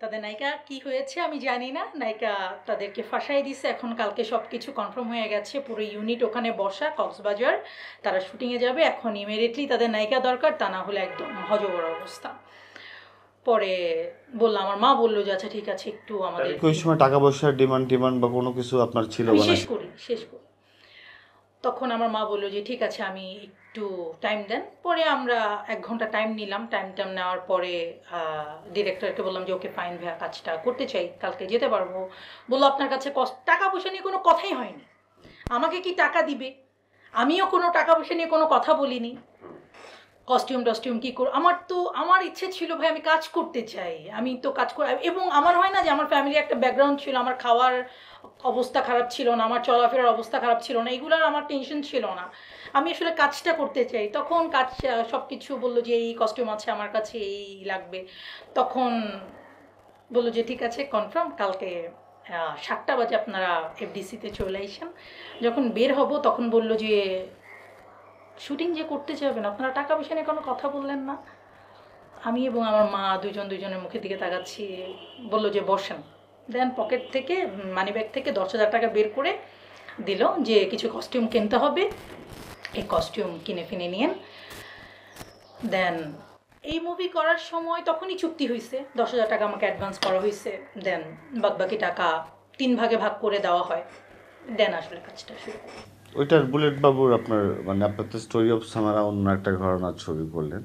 তাদের নায়িকা কি হয়েছে আমি জানি না, নায়িকা তাদেরকে ফাঁসাই দিছে। এখন কালকে সব কিছু কনফার্ম হয়ে গেছে, পুরো ইউনিট ওখানে বসা কক্সবাজার, তারা শুটিংয়ে যাবে। এখন ইমিডিয়েটলি তাদের নায়িকা দরকার, তা না হলে একদম হজবর অবস্থা। পরে বললাম, আমার মা বললো যে আচ্ছা ঠিক আছে একটু আমাদের ওই সময় টাকা পয়সার ডিমান্ড বা কোনো কিছু আপনার ছিল? আমি শেষ করি। তখন আমার মা বললো যে ঠিক আছে আমি একটু টাইম দেন। পরে আমরা 1 ঘন্টা টাইম নিলাম। টাইম নেওয়ার পরে ডিরেক্টরকে বললাম যে ওকে ফাইন ভাইয়া, কাজটা করতে চাই, কালকে যেতে পারবো। বললো আপনার কাছে টাকা পয়সা নিয়ে কোনো কথাই হয়নি, আমাকে কি টাকা দিবে? আমিও কোনো টাকা পয়সা নিয়ে কোনো কথা বলিনি। কস্টিউম কী আমার ইচ্ছে ছিল ভাই আমি কাজ করতে চাই, আমি তো কাজ করে, এবং আমার হয় না যে আমার ফ্যামিলি একটা ব্যাকগ্রাউন্ড ছিল, আমার খাওয়ার অবস্থা খারাপ ছিল না, আমার চলাফেরার অবস্থা খারাপ ছিল না, এগুলোর আমার টেনশন ছিল না, আমি আসলে কাজটা করতে চাই। তখন কাজ সব কিছু বললো যে এই কস্টিউম আছে আমার কাছে, এই লাগবে। তখন বললো যে ঠিক আছে কনফার্ম, কালকে 7টা বাজে আপনারা এফডিসিতে চলে আসেন। যখন বের হব তখন বললো যে শুটিং যে করতে যাবেন আপনারা টাকা পয়সা নিয়ে কোনো কথা বললেন না। আমি এবং আমার মা দুজনের মুখের দিকে তাকাচ্ছি। বললো যে বসেন। দেন পকেট থেকে মানিব্যাগ থেকে 10,000 টাকা বের করে দিল যে কিছু কস্টিউম কিনতে হবে, এই কস্টিউম কিনে ফিনে নিয়েন। দেন এই মুভি করার সময় তখনই চুক্তি হয়েছে, 10,000 টাকা আমাকে অ্যাডভান্স করা হয়েছে। দেন বাকি টাকা 3 ভাগে ভাগ করে দেওয়া হয়। দেন আসলে কাজটা শুরু। ওইটার বুলেট বাবুর আপনার মানে আপনার তো স্টোরি অফ সামারা অন্য একটা ঘটনার ছবি করলেন,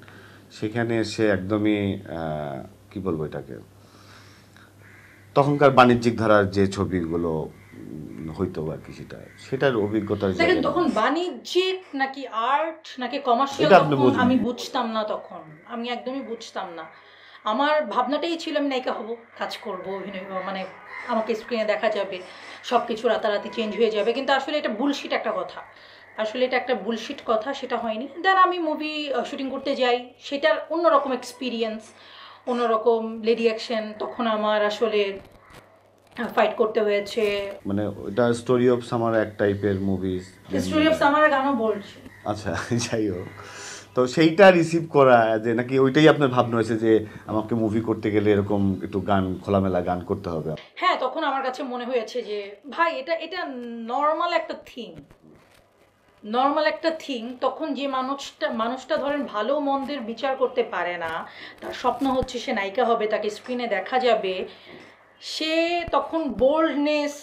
সেখানে এসে একদমই কি বলবো এটাকে, তখনকার বাণিজ্যিক ধারার যে ছবিগুলো হইতো আর কি, সেটার অভিজ্ঞতা দেখেন তখন বাণিজ্যিক নাকি আর্ট নাকি কমার্শিয়াল আমি বুঝতাম না। তখন আমি একদমই বুঝতাম না। আমার ভাবনাটাই ছিল আমি নায়িকা হব, কাজ করবো, অভিনয়, মানে আমাকে স্ক্রিনে দেখা যাবে, সব কিছু রাতারাতি চেঞ্জ হয়ে যাবে। কিন্তু আসলে এটা বুলশিট একটা কথা, আসলে এটা একটা বুলশিট কথা, সেটা হয়নি। দেন আমি মুভি শুটিং করতে যাই, সেটার অন্যরকম এক্সপিরিয়েন্স, অন্যরকম লেডি অ্যাকশন। তখন আমার আসলে ফাইট করতে হয়েছে। মানে ওটা স্টোরি অফ সামার এক টাইপের মুভি, স্টোরি অফ সামারের গানও বলছি। আচ্ছা যাই হোক, তো সেইটা রিসিভ করা যে নাকি ওইটাই আপনার ভাবনা হয়েছে যে আমাকে মুভি করতে গেলে এরকম একটু গান, খোলামেলা গান করতে হবে? হ্যাঁ, তখন আমার কাছে মনে হয়েছে যে ভাই এটা নর্মাল একটা থিং। তখন যে মানুষটা ধরেন ভালো মন্দের বিচার করতে পারে না, তার স্বপ্ন হচ্ছে সে নায়িকা হবে, তাকে স্ক্রিনে দেখা যাবে, সে তখন বোল্ডনেস